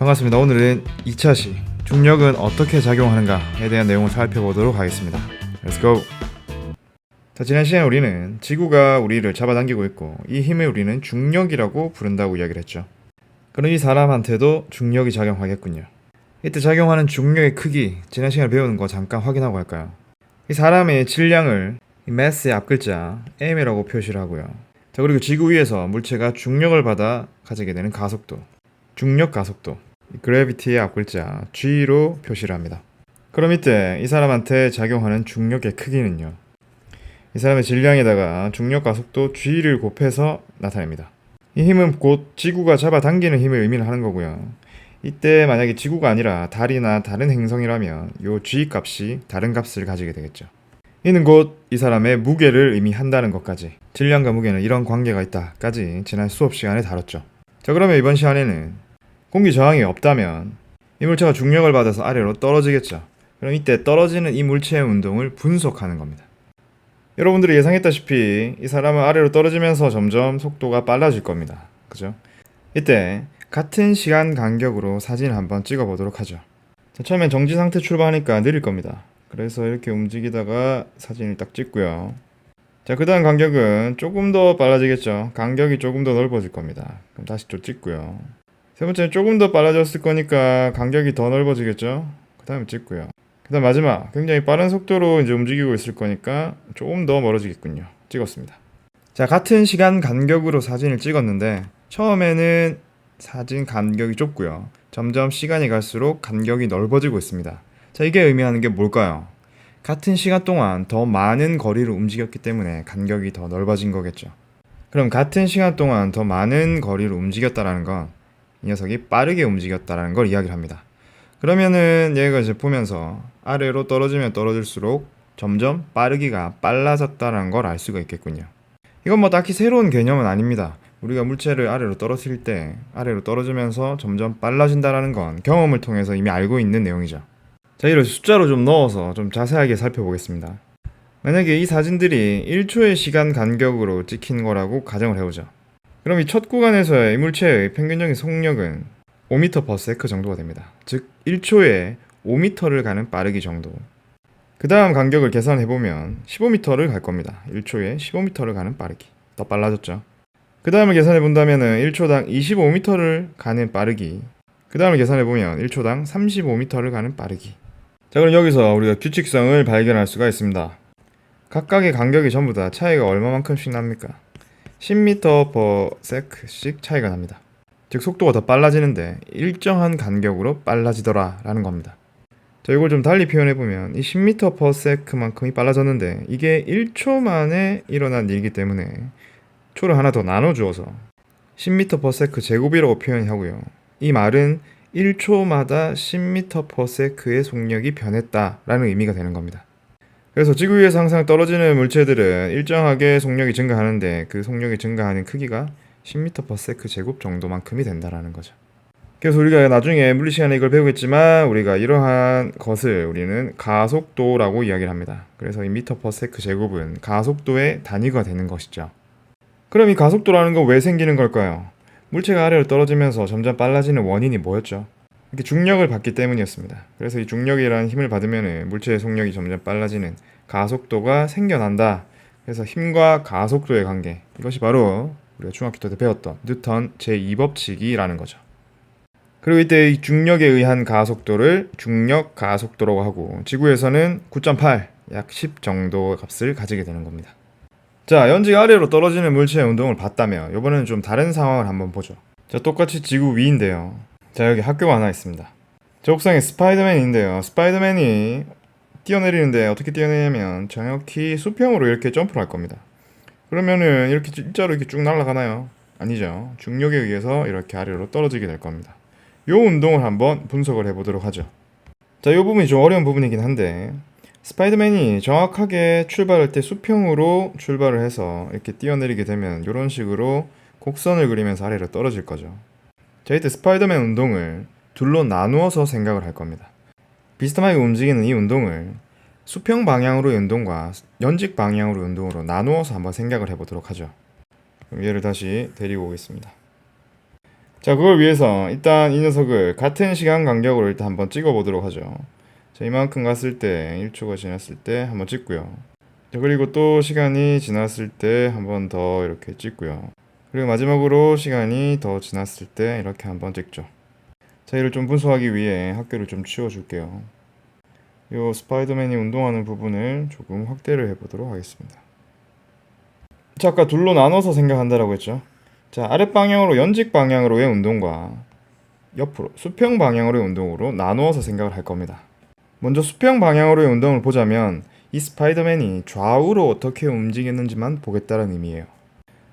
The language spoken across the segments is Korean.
반갑습니다. 오늘은 2차시 중력은 어떻게 작용하는가에 대한 내용을 살펴보도록 하겠습니다. Let's go! 자, 지난 시간에 우리는 지구가 우리를 잡아당기고 있고 이 힘을 우리는 중력이라고 부른다고 이야기를 했죠. 그럼 이 사람한테도 중력이 작용하겠군요. 이때 작용하는 중력의 크기, 지난 시간에 배우는 거 잠깐 확인하고 할까요? 이 사람의 질량을 이 mass의 앞글자 m이라고 표시를 하고요. 자, 그리고 지구 위에서 물체가 중력을 받아 가지게 되는 가속도, 중력 가속도, gravity의 앞글자 g로 표시를 합니다. 그럼 이때 이 사람한테 작용하는 중력의 크기는요, 이 사람의 질량에다가 중력 가속도 g를 곱해서 나타냅니다. 이 힘은 곧 지구가 잡아당기는 힘을 의미를 하는 거고요. 이때 만약에 지구가 아니라 달이나 다른 행성이라면 이 g 값이 다른 값을 가지게 되겠죠. 이는 곧 이 사람의 무게를 의미한다는 것까지, 질량과 무게는 이런 관계가 있다까지 지난 수업 시간에 다뤘죠. 자, 그러면 이번 시간에는 공기 저항이 없다면 이 물체가 중력을 받아서 아래로 떨어지겠죠. 그럼 이때 떨어지는 이 물체의 운동을 분석하는 겁니다. 여러분들이 예상했다시피 이 사람은 아래로 떨어지면서 점점 속도가 빨라질 겁니다. 그죠? 이때 같은 시간 간격으로 사진을 한번 찍어 보도록 하죠. 자, 처음엔 정지 상태 출발하니까 느릴 겁니다. 그래서 이렇게 움직이다가 사진을 딱 찍고요. 자, 그 다음 간격은 조금 더 빨라지겠죠. 간격이 조금 더 넓어질 겁니다. 그럼 다시 또 찍고요. 세 번째는 조금 더 빨라졌을 거니까 간격이 더 넓어지겠죠. 그 다음에 찍고요. 그 다음 마지막, 굉장히 빠른 속도로 이제 움직이고 있을 거니까 조금 더 멀어지겠군요. 찍었습니다. 자, 같은 시간 간격으로 사진을 찍었는데 처음에는 사진 간격이 좁고요. 점점 시간이 갈수록 간격이 넓어지고 있습니다. 자, 이게 의미하는 게 뭘까요? 같은 시간 동안 더 많은 거리를 움직였기 때문에 간격이 더 넓어진 거겠죠. 그럼 같은 시간 동안 더 많은 거리를 움직였다라는 건 이 녀석이 빠르게 움직였다라는 걸 이야기를 합니다. 그러면은 얘가 이제 보면서 아래로 떨어지면 떨어질수록 점점 빠르기가 빨라졌다라는 걸 알 수가 있겠군요. 이건 뭐 딱히 새로운 개념은 아닙니다. 우리가 물체를 아래로 떨어뜨릴 때 아래로 떨어지면서 점점 빨라진다라는 건 경험을 통해서 이미 알고 있는 내용이죠. 자, 이를 숫자로 좀 넣어서 좀 자세하게 살펴보겠습니다. 만약에 이 사진들이 1초의 시간 간격으로 찍힌 거라고 가정을 해보죠. 그럼 이 첫 구간에서의 이 물체의 평균적인 속력은 5m/s 정도가 됩니다. 즉 1초에 5m를 가는 빠르기 정도. 그 다음 간격을 계산해보면 15m를 갈 겁니다. 1초에 15m를 가는 빠르기. 더 빨라졌죠. 그 다음을 계산해본다면 1초당 25m를 가는 빠르기. 그 다음을 계산해보면 1초당 35m를 가는 빠르기. 자, 그럼 여기서 우리가 규칙성을 발견할 수가 있습니다. 각각의 간격이 전부 다 차이가 얼마만큼씩 납니까? 10m/s씩 차이가 납니다. 즉 속도가 더 빨라지는데 일정한 간격으로 빨라지더라 라는 겁니다. 자, 이걸 좀 달리 표현해보면 이 10m/s만큼이 빨라졌는데 이게 1초 만에 일어난 일이기 때문에 초를 하나 더 나눠주어서 10m/s 제곱이라고 표현하고요. 이 말은 1초마다 10m/s의 속력이 변했다라는 의미가 되는 겁니다. 그래서 지구 위에서 항상 떨어지는 물체들은 일정하게 속력이 증가하는데 그 속력이 증가하는 크기가 10m/s 제곱 정도만큼이 된다라는 거죠. 그래서 우리가 나중에 물리 시간에 이걸 배우겠지만 우리가 이러한 것을 우리는 가속도라고 이야기를 합니다. 그래서 이 m/s 제곱은 가속도의 단위가 되는 것이죠. 그럼 이 가속도라는 건 왜 생기는 걸까요? 물체가 아래로 떨어지면서 점점 빨라지는 원인이 뭐였죠? 이렇게 중력을 받기 때문이었습니다. 그래서 이 중력이라는 힘을 받으면 물체의 속력이 점점 빨라지는 가속도가 생겨난다. 그래서 힘과 가속도의 관계, 이것이 바로 우리가 중학교 때 배웠던 뉴턴 제2법칙이라는 거죠. 그리고 이때 이 중력에 의한 가속도를 중력 가속도라고 하고 지구에서는 9.8, 약 10 정도 값을 가지게 되는 겁니다. 자, 연지가 아래로 떨어지는 물체의 운동을 봤다면 이번에는 좀 다른 상황을 한번 보죠. 자, 똑같이 지구 위인데요. 자, 여기 학교가 하나 있습니다. 저 옥상에 스파이더맨이 있는데요. 스파이더맨이 뛰어내리는데 어떻게 뛰어내냐면 정확히 수평으로 이렇게 점프를 할 겁니다. 그러면은 이렇게 일자로 이렇게 쭉 날아가나요? 아니죠. 중력에 의해서 이렇게 아래로 떨어지게 될 겁니다. 요 운동을 한번 분석을 해보도록 하죠. 자, 요 부분이 좀 어려운 부분이긴 한데 스파이더맨이 정확하게 출발할 때 수평으로 출발을 해서 이렇게 뛰어내리게 되면 이런 식으로 곡선을 그리면서 아래로 떨어질 거죠. 자, 이때 스파이더맨 운동을 둘로 나누어서 생각을 할 겁니다. 비스듬하게 움직이는 이 운동을 수평 방향으로의 운동과 연직 방향으로의 운동으로 나누어서 한번 생각을 해보도록 하죠. 그럼 얘를 다시 데리고 오겠습니다. 자, 그걸 위해서 일단 이 녀석을 같은 시간 간격으로 일단 한번 찍어 보도록 하죠. 자, 이만큼 갔을 때 1초가 지났을 때 한번 찍고요. 자, 그리고 또 시간이 지났을 때 한번 더 이렇게 찍고요. 그리고 마지막으로 시간이 더 지났을 때 이렇게 한번 찍죠. 자, 이를 좀 분석하기 위해 학교를 좀 치워줄게요. 요 스파이더맨이 운동하는 부분을 조금 확대를 해보도록 하겠습니다. 자, 아까 둘로 나눠서 생각한다라고 했죠. 자, 아랫 방향으로 연직 방향으로의 운동과 옆으로 수평 방향으로의 운동으로 나누어서 생각을 할 겁니다. 먼저 수평 방향으로의 운동을 보자면 이 스파이더맨이 좌우로 어떻게 움직였는지만 보겠다는 의미예요.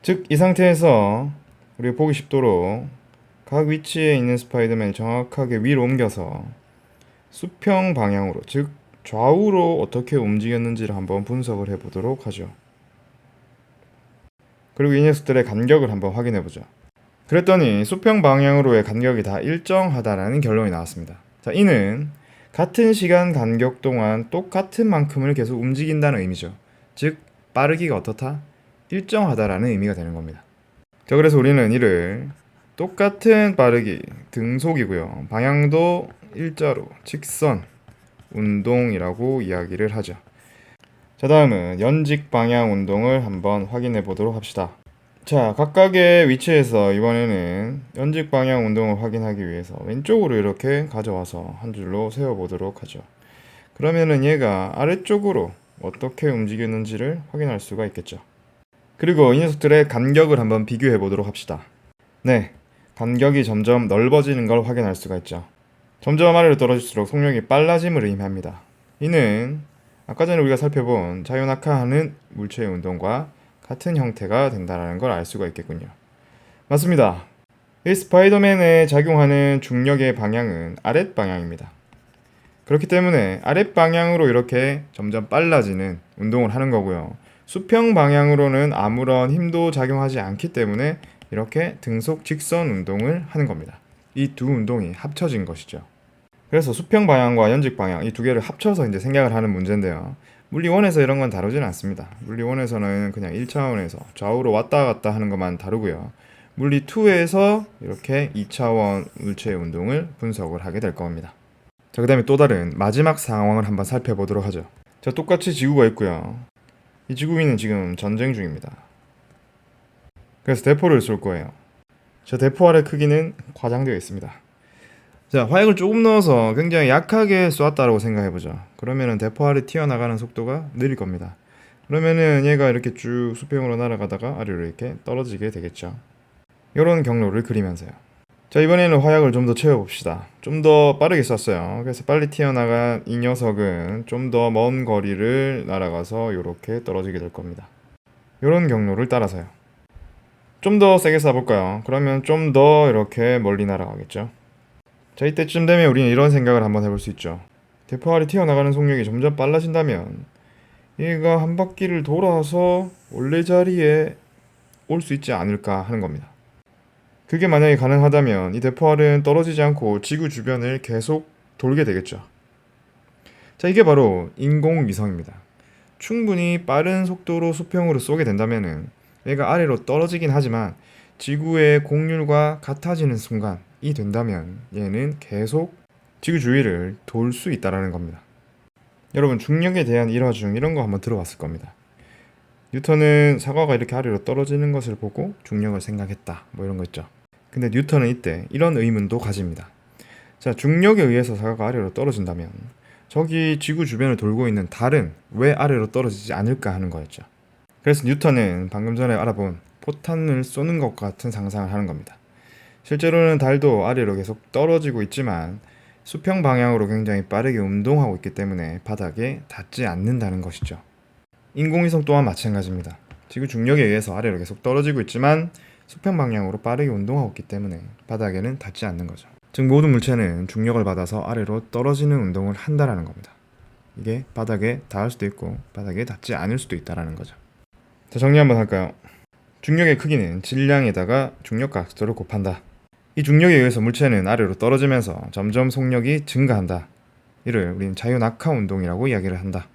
즉, 이 상태에서 우리가 보기 쉽도록 각 위치에 있는 스파이더맨을 정확하게 위로 옮겨서 수평 방향으로, 즉 좌우로 어떻게 움직였는지를 한번 분석을 해보도록 하죠. 그리고 이 녀석들의 간격을 한번 확인해보죠. 그랬더니 수평 방향으로의 간격이 다 일정하다라는 결론이 나왔습니다. 자, 이는 같은 시간 간격 동안 똑같은 만큼을 계속 움직인다는 의미죠. 즉, 빠르기가 어떻다? 일정하다라는 의미가 되는 겁니다. 자, 그래서 우리는 이를 똑같은 빠르기, 등속이고요. 방향도 일자로, 직선, 운동이라고 이야기를 하죠. 자, 다음은 연직 방향 운동을 한번 확인해 보도록 합시다. 자, 각각의 위치에서 이번에는 연직 방향 운동을 확인하기 위해서 왼쪽으로 이렇게 가져와서 한 줄로 세워보도록 하죠. 그러면은 얘가 아래쪽으로 어떻게 움직였는지를 확인할 수가 있겠죠. 그리고 이 녀석들의 간격을 한번 비교해 보도록 합시다. 네, 간격이 점점 넓어지는 걸 확인할 수가 있죠. 점점 아래로 떨어질수록 속력이 빨라짐을 의미합니다. 이는 아까 전에 우리가 살펴본 자유낙하하는 물체의 운동과 같은 형태가 된다는 걸 알 수가 있겠군요. 맞습니다. 이 스파이더맨에 작용하는 중력의 방향은 아랫 방향입니다. 그렇기 때문에 아랫 방향으로 이렇게 점점 빨라지는 운동을 하는 거고요. 수평 방향으로는 아무런 힘도 작용하지 않기 때문에 이렇게 등속 직선 운동을 하는 겁니다. 이 두 운동이 합쳐진 것이죠. 그래서 수평 방향과 연직 방향 이 두 개를 합쳐서 이제 생각을 하는 문제인데요. 물리1에서 이런 건 다루지는 않습니다. 물리1에서는 그냥 1차원에서 좌우로 왔다 갔다 하는 것만 다루고요. 물리2에서 이렇게 2차원 물체의 운동을 분석을 하게 될 겁니다. 자, 그 다음에 또 다른 마지막 상황을 한번 살펴보도록 하죠. 자, 똑같이 지구가 있고요. 이 지구 위는 지금 전쟁 중입니다. 그래서 대포를 쏠 거예요. 저 대포 알의 크기는 과장되어 있습니다. 자, 화약을 조금 넣어서 굉장히 약하게 쏘았다라고 생각해보죠. 그러면은 대포 알이 튀어나가는 속도가 느릴 겁니다. 그러면은 얘가 이렇게 쭉 수평으로 날아가다가 아래로 이렇게 떨어지게 되겠죠. 이런 경로를 그리면서요. 자, 이번에는 화약을 좀 더 채워봅시다. 좀 더 빠르게 쐈어요. 그래서 빨리 튀어나간 이 녀석은 좀 더 먼 거리를 날아가서 이렇게 떨어지게 될 겁니다. 이런 경로를 따라서요. 좀 더 세게 쏴볼까요? 그러면 좀 더 이렇게 멀리 날아가겠죠. 자, 이때쯤 되면 우리는 이런 생각을 한번 해볼 수 있죠. 대포알이 튀어나가는 속력이 점점 빨라진다면 얘가 한 바퀴를 돌아서 원래 자리에 올 수 있지 않을까 하는 겁니다. 그게 만약에 가능하다면 이 대포알은 떨어지지 않고 지구 주변을 계속 돌게 되겠죠. 자, 이게 바로 인공위성입니다. 충분히 빠른 속도로 수평으로 쏘게 된다면은 얘가 아래로 떨어지긴 하지만 지구의 곡률과 같아지는 순간이 된다면 얘는 계속 지구 주위를 돌 수 있다라는 겁니다. 여러분, 중력에 대한 일화 중 이런 거 한번 들어봤을 겁니다. 뉴턴은 사과가 이렇게 아래로 떨어지는 것을 보고 중력을 생각했다, 뭐 이런 거 있죠. 근데 뉴턴은 이때 이런 의문도 가집니다. 자, 중력에 의해서 사과가 아래로 떨어진다면 저기 지구 주변을 돌고 있는 달은 왜 아래로 떨어지지 않을까 하는 거였죠. 그래서 뉴턴은 방금 전에 알아본 포탄을 쏘는 것 같은 상상을 하는 겁니다. 실제로는 달도 아래로 계속 떨어지고 있지만 수평 방향으로 굉장히 빠르게 운동하고 있기 때문에 바닥에 닿지 않는다는 것이죠. 인공위성 또한 마찬가지입니다. 지구 중력에 의해서 아래로 계속 떨어지고 있지만 수평 방향으로 빠르게 운동하고 있기 때문에 바닥에는 닿지 않는 거죠. 즉, 모든 물체는 중력을 받아서 아래로 떨어지는 운동을 한다라는 겁니다. 이게 바닥에 닿을 수도 있고 바닥에 닿지 않을 수도 있다라는 거죠. 자, 정리 한번 할까요? 중력의 크기는 질량에다가 중력각도를 곱한다. 이 중력에 의해서 물체는 아래로 떨어지면서 점점 속력이 증가한다. 이를 우리는 자유낙하 운동이라고 이야기를 한다.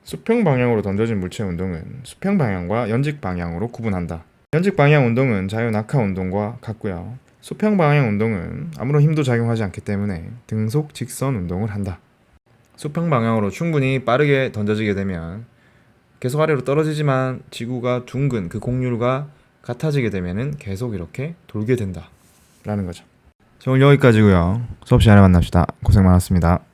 수평 방향으로 던져진 물체 운동은 수평 방향과 연직 방향으로 구분한다. 연직 방향 운동은 자유낙하 운동과 같고요. 수평 방향 운동은 아무런 힘도 작용하지 않기 때문에 등속 직선 운동을 한다. 수평 방향으로 충분히 빠르게 던져지게 되면 계속 아래로 떨어지지만 지구가 둥근 그 곡률과 같아지게 되면은 계속 이렇게 돌게 된다 라는 거죠. 자, 오늘 여기까지고요. 수업 시간에 만납시다. 고생 많았습니다.